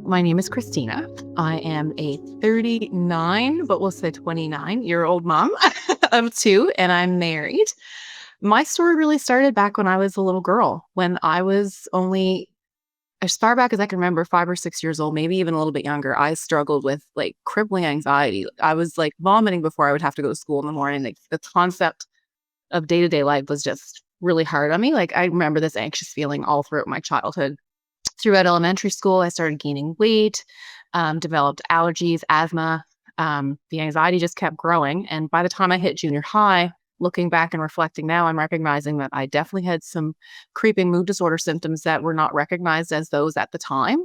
My name is Kristina. I am a 39, but we'll say 29-year-old mom of two, and I'm married. My story really started back when I was a little girl, when I was only as far back as I can remember, 5 or 6 years old, maybe even a little bit younger. I struggled with like crippling anxiety. I was like vomiting before I would have to go to school in the morning. Like the concept of day-to-day life was just really hard on me. Like I remember this anxious feeling all throughout my childhood. Throughout elementary school, I started gaining weight, developed allergies, asthma. The anxiety just kept growing. And by the time I hit junior high, looking back and reflecting now, I'm recognizing that I definitely had some creeping mood disorder symptoms that were not recognized as those at the time.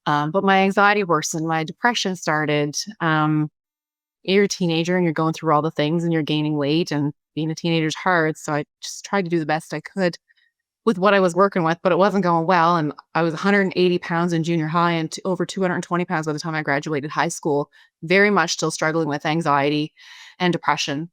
But my anxiety worsened, my depression started. You're a teenager and you're going through all the things and you're gaining weight, and being a teenager is hard. So I just tried to do the best I could with what I was working with, but it wasn't going well. And I was 180 pounds in junior high and over 220 pounds by the time I graduated high school, very much still struggling with anxiety and depression.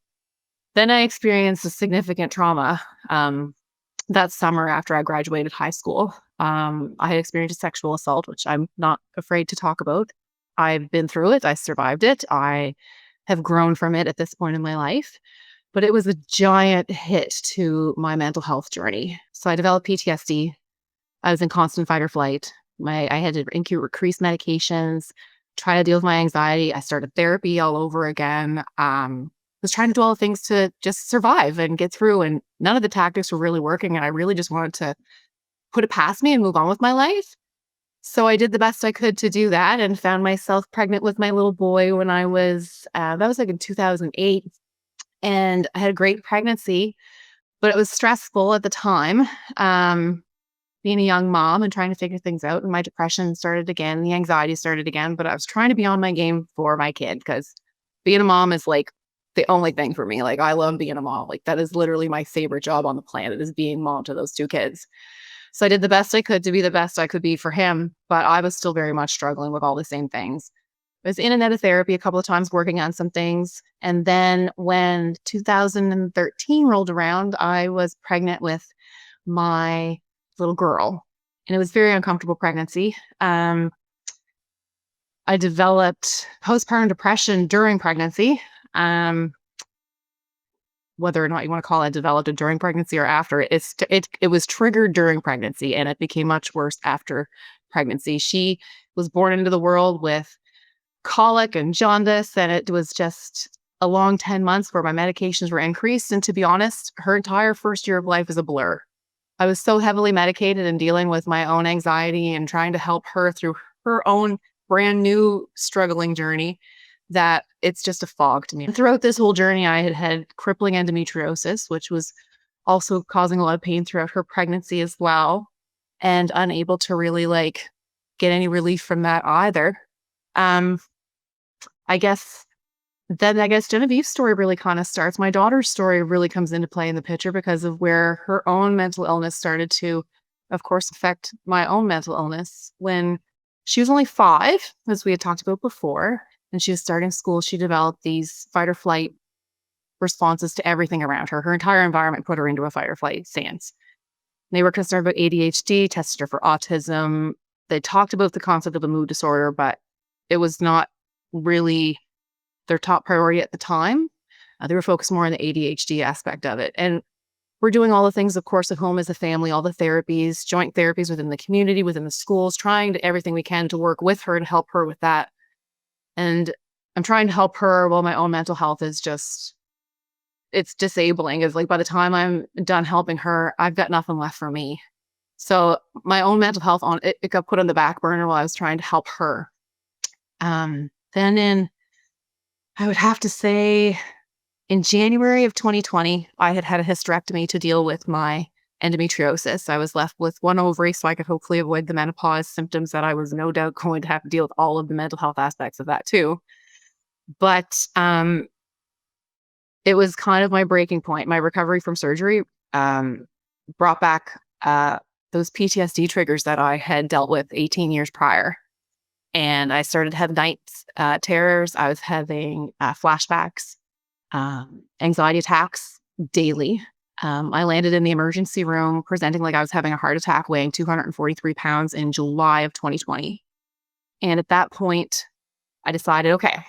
Then I experienced a significant trauma that summer after I graduated high school. I had experienced a sexual assault, which I'm not afraid to talk about. I've been through it. I survived it. I have grown from it at this point in my life. But it was a giant hit to my mental health journey. So I developed PTSD. I was in constant fight or flight. I had to increase medications, try to deal with my anxiety. I started therapy all over again. Was trying to do all the things to just survive and get through. And none of the tactics were really working. And I really just wanted to put it past me and move on with my life. So I did the best I could to do that and found myself pregnant with my little boy when I was, that was like in 2008. And I had a great pregnancy, but it was stressful at the time, being a young mom and trying to figure things out. And my depression started again, the anxiety started again, but I was trying to be on my game for my kid because being a mom is like the only thing for me. Like I love being a mom. Like that is literally my favorite job on the planet, is being mom to those two kids. So I did the best I could to be the best I could be for him, but I was still very much struggling with all the same things. I was in and out of therapy a couple of times working on some things. And then when 2013 rolled around, I was pregnant with my little girl. And it was a very uncomfortable pregnancy. I developed postpartum depression during pregnancy. Whether or not you want to call it developed it during pregnancy or after, it was triggered during pregnancy, and it became much worse after pregnancy. She was born into the world with colic and jaundice, and it was just a long 10 months where my medications were increased. And to be honest, her entire first year of life is a blur. I was so heavily medicated and dealing with my own anxiety and trying to help her through her own brand new struggling journey that it's just a fog to me. And throughout this whole journey, I had had crippling endometriosis, which was also causing a lot of pain throughout her pregnancy as well, and unable to really like get any relief from that either. I guess Genevieve's story really kind of starts. My daughter's story really comes into play in the picture because of where her own mental illness started to, of course, affect my own mental illness. When she was only 5, as we had talked about before, and she was starting school, she developed these fight or flight responses to everything around her. Her entire environment put her into a fight or flight stance. They were concerned about ADHD, tested her for autism. They talked about the concept of a mood disorder, but it was not really their top priority at the time. They were focused more on the ADHD aspect of it. And we're doing all the things, of course, at home as a family, all the therapies, joint therapies within the community, within the schools, trying to everything we can to work with her and help her with that. And I'm trying to help her while my own mental health is just, it's disabling. It's like by the time I'm done helping her, I've got nothing left for me. So my own mental health it got put on the back burner while I was trying to help her. I would have to say in January of 2020, I had a hysterectomy to deal with my endometriosis. I was left with one ovary so I could hopefully avoid the menopause symptoms that I was no doubt going to have to deal with all of the mental health aspects of that too. But it was kind of my breaking point. My recovery from surgery brought back those PTSD triggers that I had dealt with 18 years prior. And I started having night terrors. I was having flashbacks, anxiety attacks daily. I landed in the emergency room presenting like I was having a heart attack, weighing 243 pounds in July of 2020. And at that point, I decided, okay,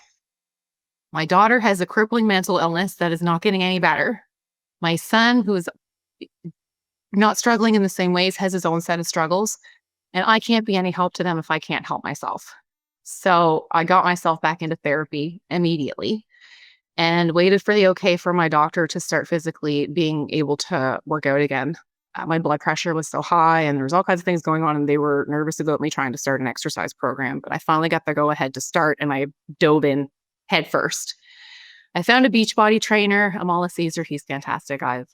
my daughter has a crippling mental illness that is not getting any better. My son, who is not struggling in the same ways, has his own set of struggles. And I can't be any help to them if I can't help myself. So I got myself back into therapy immediately and waited for the okay for my doctor to start physically being able to work out again. My blood pressure was so high and there was all kinds of things going on, and they were nervous about me trying to start an exercise program. But I finally got the go ahead to start, and I dove in head first. I found a Beachbody trainer, Amala Caesar. He's fantastic. I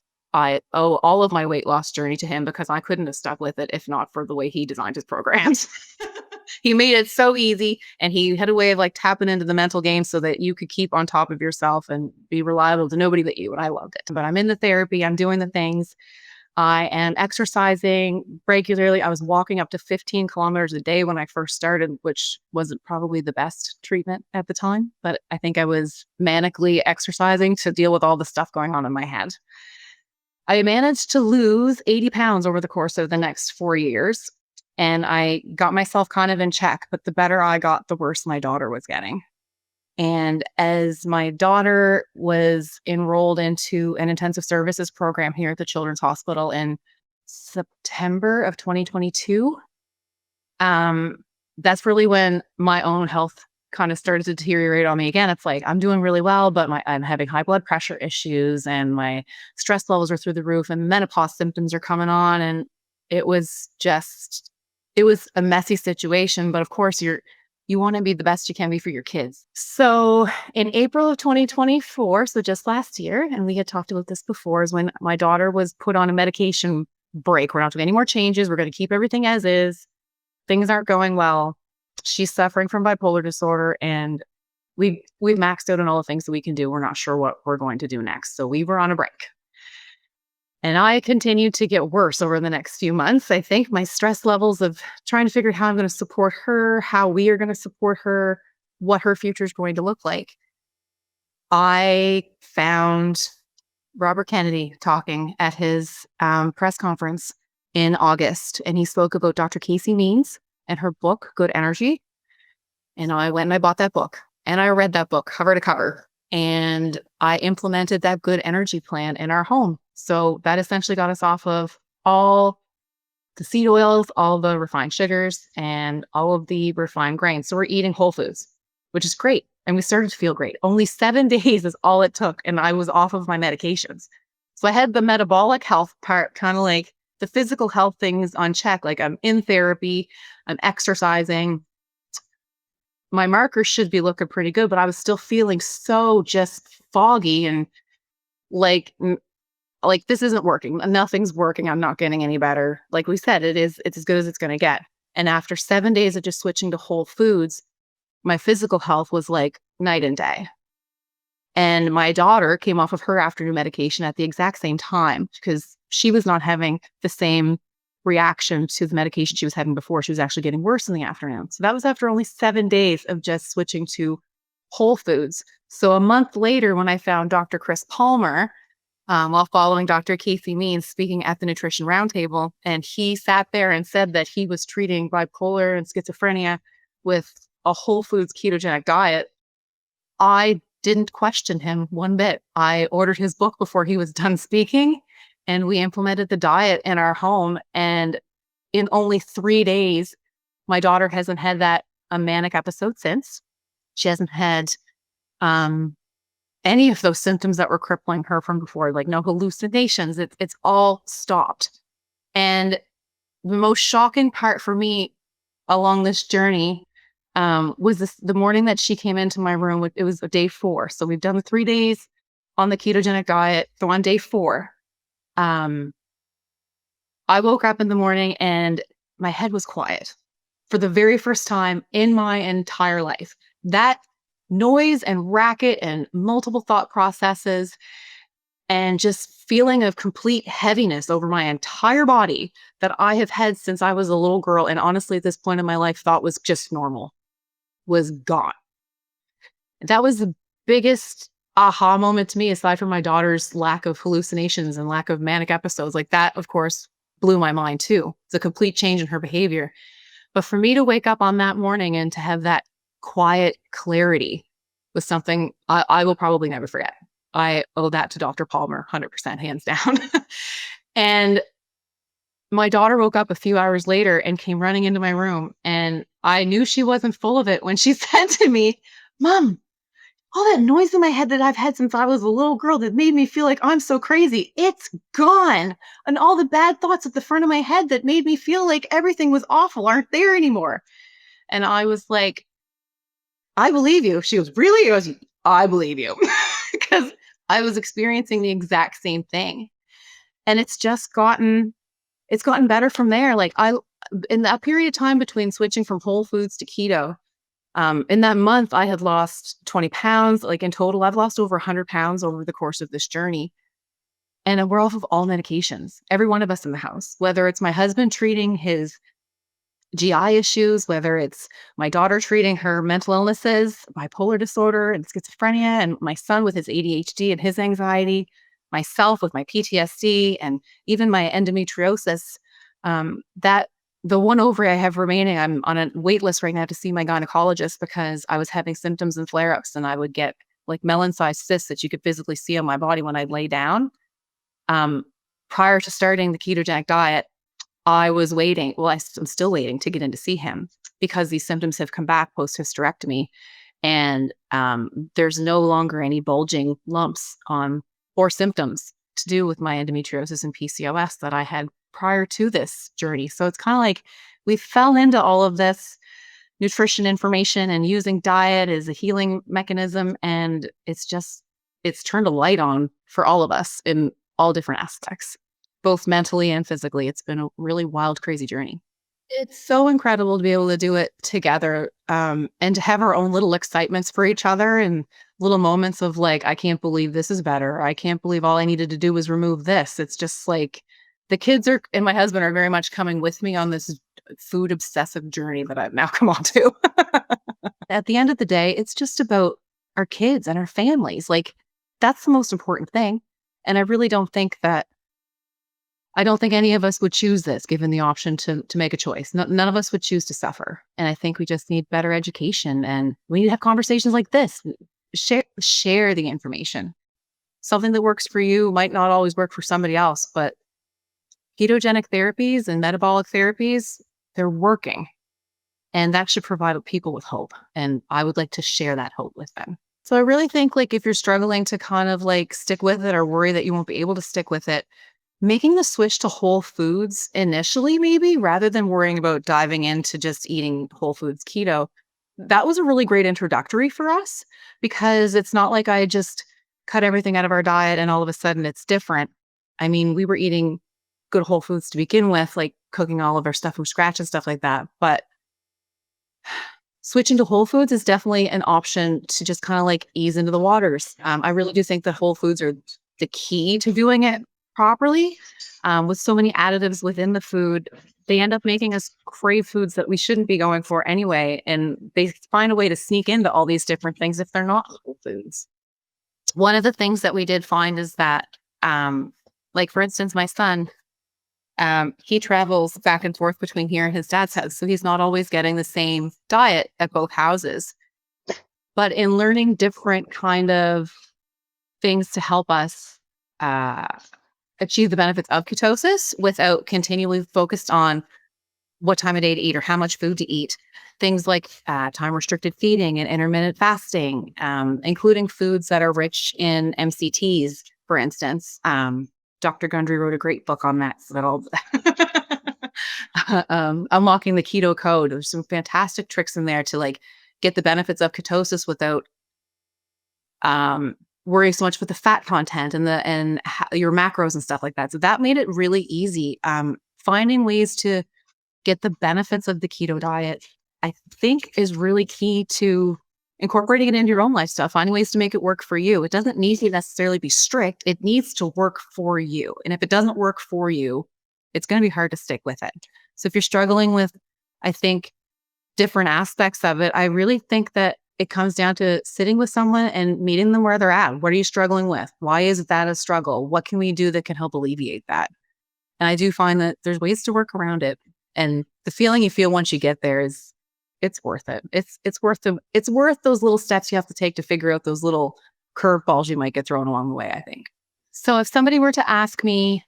owe all of my weight loss journey to him because I couldn't have stuck with it if not for the way he designed his programs. He made it so easy, and he had a way of like tapping into the mental game so that you could keep on top of yourself and be reliable to nobody but you. And I loved it. But I'm in the therapy, I'm doing the things. I am exercising regularly. I was walking up to 15 kilometers a day when I first started, which wasn't probably the best treatment at the time, but I think I was manically exercising to deal with all the stuff going on in my head. I managed to lose 80 pounds over the course of the next 4 years, and I got myself kind of in check. But the better I got, the worse my daughter was getting. And as my daughter was enrolled into an intensive services program here at the Children's Hospital in September of 2022, that's really when my own health kind of started to deteriorate on me again. It's like I'm doing really well, but I'm having high blood pressure issues and my stress levels are through the roof and menopause symptoms are coming on. And it was a messy situation. But of course, you want to be the best you can be for your kids. So in April of 2024, so just last year, and we had talked about this before, is when my daughter was put on a medication break. We're not doing any more changes. We're going to keep everything as is. Things aren't going well. She's suffering from bipolar disorder, and we've maxed out on all the things that we can do. We're not sure what we're going to do next. So we were on a break. And I continued to get worse over the next few months. I think my stress levels of trying to figure out how I'm going to support her, how we are going to support her, what her future is going to look like. I found Robert Kennedy talking at his press conference in August, and he spoke about Dr. Casey Means and her book, Good Energy. And I went and I bought that book, and I read that book cover to cover, and I implemented that Good Energy plan in our home. So that essentially got us off of all the seed oils, all the refined sugars, and all of the refined grains. So we're eating whole foods, which is great. And we started to feel great. Only 7 days is all it took, and I was off of my medications. So I had the metabolic health part, kind of like the physical health things on check. Like I'm in therapy, I'm exercising. My markers should be looking pretty good, but I was still feeling so just foggy and like this isn't working. Nothing's working. I'm not getting any better. Like we said, it's as good as it's going to get. And after 7 days of just switching to whole foods, my physical health was like night and day. And my daughter came off of her afternoon medication at the exact same time because she was not having the same reaction to the medication she was having before. She was actually getting worse in the afternoon. So that was after only 7 days of just switching to whole foods. So a month later, when I found Dr. Chris Palmer, while following Dr. Casey Means speaking at the Nutrition Roundtable, and he sat there and said that he was treating bipolar and schizophrenia with a whole foods ketogenic diet, I didn't question him one bit. I ordered his book before he was done speaking, and we implemented the diet in our home. And in only 3 days, my daughter hasn't had a manic episode since. She hasn't had any of those symptoms that were crippling her from before, like no hallucinations. It's all stopped. And the most shocking part for me along this journey was the morning that she came into my room. It was day 4. So we've done the 3 days on the ketogenic diet. So on day 4, I woke up in the morning and my head was quiet for the very first time in my entire life. That noise and racket and multiple thought processes and just feeling of complete heaviness over my entire body that I have had since I was a little girl, and honestly at this point in my life thought was just normal, was gone. That was the biggest aha moment to me, aside from my daughter's lack of hallucinations and lack of manic episodes. Like that, of course, blew my mind too. It's a complete change in her behavior. But for me to wake up on that morning and to have that quiet clarity was something I will probably never forget. I owe that to Dr. Palmer, 100%, hands down. And my daughter woke up a few hours later and came running into my room. And I knew she wasn't full of it when she said to me, Mom, all that noise in my head that I've had since I was a little girl that made me feel like I'm so crazy, it's gone. And all the bad thoughts at the front of my head that made me feel like everything was awful aren't there anymore. And I was like, I believe you. She goes, really? I was, I believe you. Because I was experiencing the exact same thing. And it's gotten better from there. Like in that period of time between switching from whole foods to keto, in that month, I had lost 20 pounds. Like in total, I've lost over 100 pounds over the course of this journey. And we're off of all medications, every one of us in the house, whether it's my husband treating his GI issues, whether it's my daughter treating her mental illnesses, bipolar disorder and schizophrenia, and my son with his ADHD and his anxiety, myself with my PTSD, and even my endometriosis. That the one ovary I have remaining, I'm on a wait list right now to see my gynecologist because I was having symptoms and flare-ups, and I would get like melon-sized cysts that you could physically see on my body when I lay down. Um, Prior to starting the ketogenic diet, I was waiting. Well, I'm still waiting to get in to see him because these symptoms have come back post hysterectomy, and there's no longer any bulging lumps on or symptoms to do with my endometriosis and PCOS that I had prior to this journey. So it's kind of like we fell into all of this nutrition information and using diet as a healing mechanism, and it's turned a light on for all of us in all different aspects, both mentally and physically. It's been a really wild, crazy journey. It's so incredible to be able to do it together, and to have our own little excitements for each other and little moments of like, I can't believe this is better. I can't believe all I needed to do was remove this. It's just like the kids are and my husband are very much coming with me on this food obsessive journey that I've now come on to. At the end of the day, it's just about our kids and our families. Like that's the most important thing. And I really don't think that I don't think any of us would choose this given the option to make a choice. None of us would choose to suffer. And I think we just need better education and we need to have conversations like this. Share the information. Something that works for you might not always work for somebody else, but ketogenic therapies and metabolic therapies, they're working. And that should provide people with hope. And I would like to share that hope with them. So I really think like if you're struggling to kind of like stick with it or worry that you won't be able to stick with it, making the switch to whole foods initially, maybe rather than worrying about diving into just eating whole foods keto, that was a really great introductory for us because it's not like I just cut everything out of our diet and all of a sudden it's different. I mean, we were eating good whole foods to begin with, like cooking all of our stuff from scratch and stuff like that. But switching to whole foods is definitely an option to just kind of like ease into the waters. I really do think that whole foods are the key to doing it properly. With so many additives within the food, they end up making us crave foods that we shouldn't be going for anyway. And they find a way to sneak into all these different things if they're not whole foods. One of the things that we did find is that, like for instance, my son, he travels back and forth between here and his dad's house. So he's not always getting the same diet at both houses. But in learning different kind of things to help us achieve the benefits of ketosis without continually focused on what time of day to eat or how much food to eat, things like time restricted feeding and intermittent fasting, including foods that are rich in MCTs, for instance. Dr. Gundry wrote a great book on that. So that'll unlocking the keto code. There's some fantastic tricks in there to like get the benefits of ketosis without worrying so much with the fat content and your macros and stuff like that. So that made it really easy. Finding ways to get the benefits of the keto diet, I think, is really key to incorporating it into your own lifestyle, finding ways to make it work for you. It doesn't need to necessarily be strict. It needs to work for you. And if it doesn't work for you, it's going to be hard to stick with it. So if you're struggling with, I think, different aspects of it, I really think that it comes down to sitting with someone and meeting them where they're at. What are you struggling with? Why is that a struggle? What can we do that can help alleviate that? And I do find that there's ways to work around it. And the feeling you feel once you get there is it's worth it. It's worth those little steps you have to take to figure out those little curveballs you might get thrown along the way, I think. So if somebody were to ask me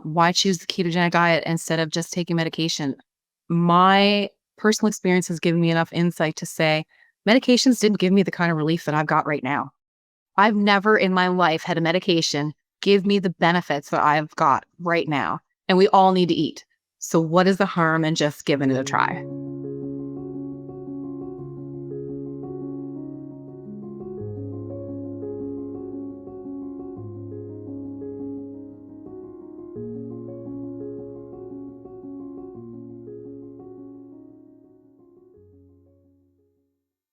why choose the ketogenic diet instead of just taking medication, my personal experience has given me enough insight to say medications didn't give me the kind of relief that I've got right now. I've never in my life had a medication give me the benefits that I've got right now. And we all need to eat. So what is the harm in just giving it a try?